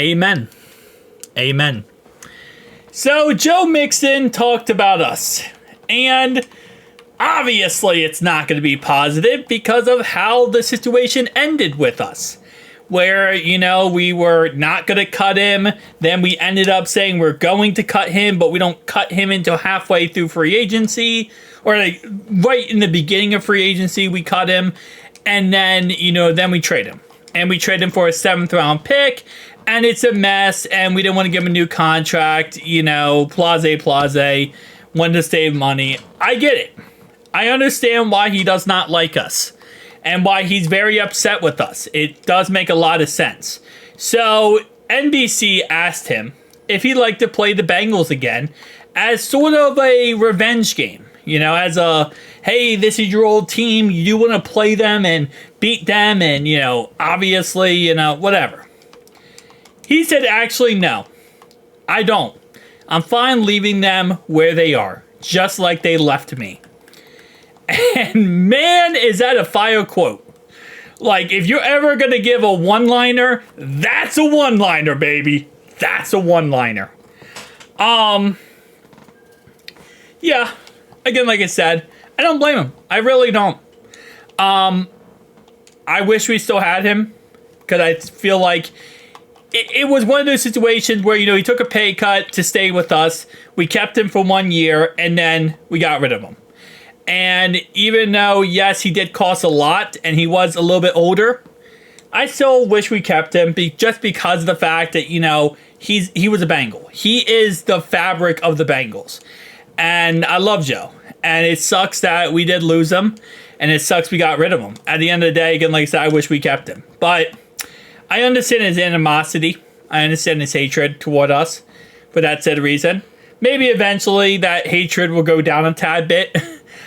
Amen. Amen. So Joe Mixon talked about us, and obviously it's not going to be positive because of how the situation ended with us. Where, we were not going to cut him. Then we ended up saying we're going to cut him, but we don't cut him until halfway through free agency. Or like right in the beginning of free agency, we cut him. And then, then we trade him. And we trade him for a 7th round pick. And it's a mess. And we didn't want to give him a new contract. Blase. Wanted to save money. I get it. I understand why he does not like us. And why he's very upset with us. It does make a lot of sense. So, NBC asked him if he'd like to play the Bengals again as sort of a revenge game. As a, hey, this is your old team. You want to play them and beat them and, obviously, whatever. He said, actually, no. I don't. I'm fine leaving them where they are, just like they left me. And man, is that a fire quote. Like, if you're ever going to give a one-liner, that's a one-liner, baby. That's a one-liner. Yeah. Again, like I said, I don't blame him. I really don't. I wish we still had him. Because I feel like it was one of those situations where, he took a pay cut to stay with us. We kept him for 1 year, and then we got rid of him. And even though, yes, he did cost a lot and he was a little bit older, I still wish we kept him just because of the fact that, he was a Bengal. He is the fabric of the Bengals. And I love Joe. And it sucks that we did lose him. And it sucks we got rid of him. At the end of the day, again, like I said, I wish we kept him. But I understand his animosity. I understand his hatred toward us for that said reason. Maybe eventually that hatred will go down a tad bit.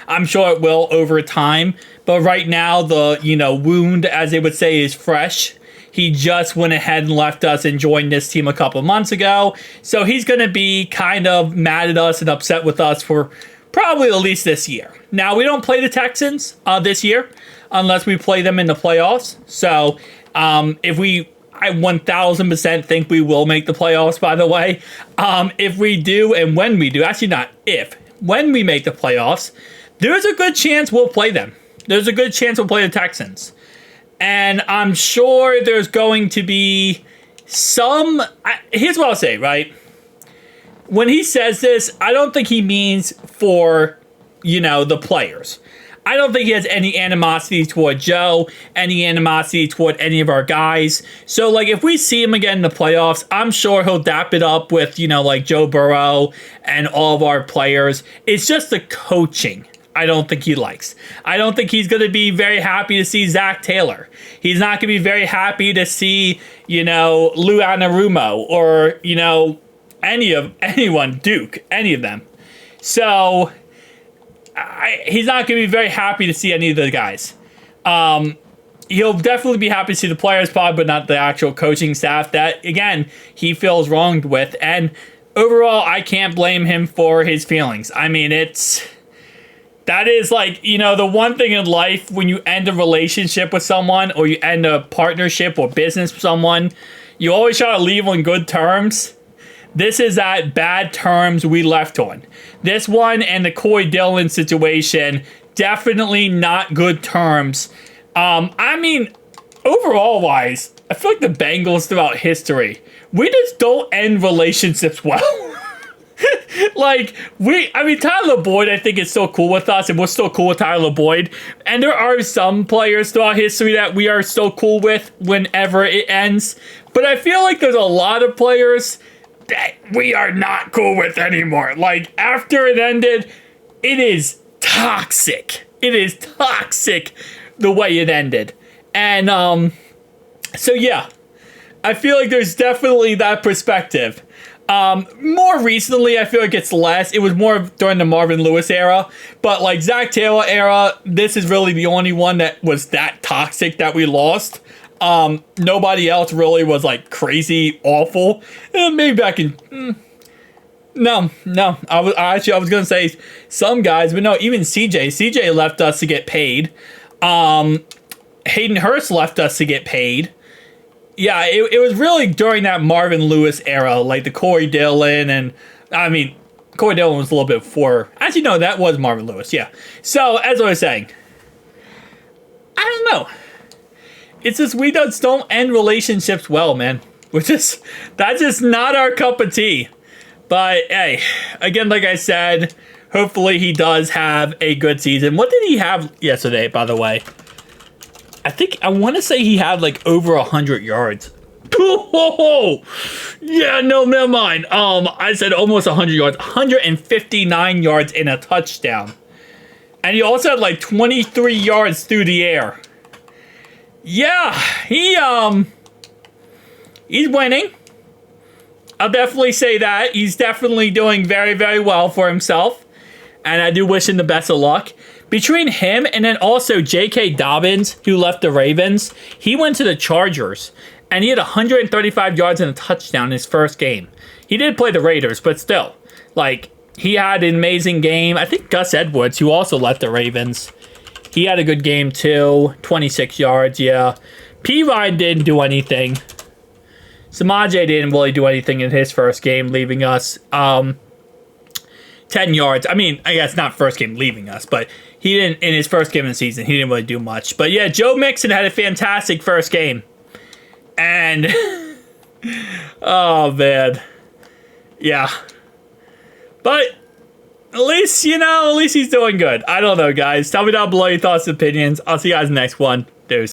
I'm sure it will over time. But right now, the, wound, as they would say, is fresh. He just went ahead and left us and joined this team a couple months ago. So he's going to be kind of mad at us and upset with us for probably at least this year. Now, we don't play the Texans this year unless we play them in the playoffs. So I 1000% think we will make the playoffs, by the way. If we do and when we do, actually not if, when we make the playoffs, there's a good chance we'll play them. There's a good chance we'll play the Texans. And I'm sure there's going to be some... here's what I'll say, right? When he says this, I don't think he means for, the players. I don't think he has any animosity toward Joe, any animosity toward any of our guys. So, like, if we see him again in the playoffs, I'm sure he'll dap it up with, like Joe Burrow and all of our players. It's just the coaching I don't think he likes. I don't think he's going to be very happy to see Zach Taylor. He's not going to be very happy to see, Lou Anarumo or, anyone, Duke, any of them. So, he's not going to be very happy to see any of the guys. He'll definitely be happy to see the players pod, but not the actual coaching staff that, again, he feels wronged with. And overall, I can't blame him for his feelings. I mean, that is like, the one thing in life when you end a relationship with someone or you end a partnership or business with someone, you always try to leave on good terms. This is that bad terms we left on. This one and the Corey Dillon situation, definitely not good terms. I mean, overall wise, I feel like the Bengals throughout history, we just don't end relationships well. Tyler Boyd, I think, is still cool with us, and we're still cool with Tyler Boyd. And there are some players throughout history that we are still cool with whenever it ends. But I feel like there's a lot of players that we are not cool with anymore. Like, after it ended, it is toxic. It is toxic the way it ended. And, so yeah, I feel like there's definitely that perspective. More recently, I feel like it's less. It was more during the Marvin Lewis era. But, like, Zach Taylor era, this is really the only one that was that toxic that we lost. Nobody else really was, like, crazy awful. Maybe back in... No. I was going to say some guys, but no, even CJ. CJ left us to get paid. Hayden Hurst left us to get paid. Yeah, it was really during that Marvin Lewis era, like the Corey Dillon, and I mean, Corey Dillon was a little bit before. Actually, no, that was Marvin Lewis, yeah. So, as I was saying, I don't know. It's just we don't end relationships well, man. That's just not our cup of tea. But, hey, again, like I said, hopefully he does have a good season. What did he have yesterday, by the way? I want to say he had like over 100 yards. Oh, yeah, no, never mind. I said almost 100 yards. 159 yards in a touchdown. And he also had like 23 yards through the air. Yeah, he's winning. I'll definitely say that. He's definitely doing very, very well for himself. And I do wish him the best of luck. Between him and then also J.K. Dobbins, who left the Ravens, he went to the Chargers, and he had 135 yards and a touchdown in his first game. He did play the Raiders, but still, like, he had an amazing game. I think Gus Edwards, who also left the Ravens, he had a good game too. 26 yards, yeah. P. Ryan didn't do anything. Samaje didn't really do anything in his first game, leaving us 10 yards. I mean, I guess not first game leaving us, but he didn't, in his first game of the season, he didn't really do much. But yeah, Joe Mixon had a fantastic first game. And, oh man. Yeah. But, at least he's doing good. I don't know, guys. Tell me down below your thoughts and opinions. I'll see you guys in the next one.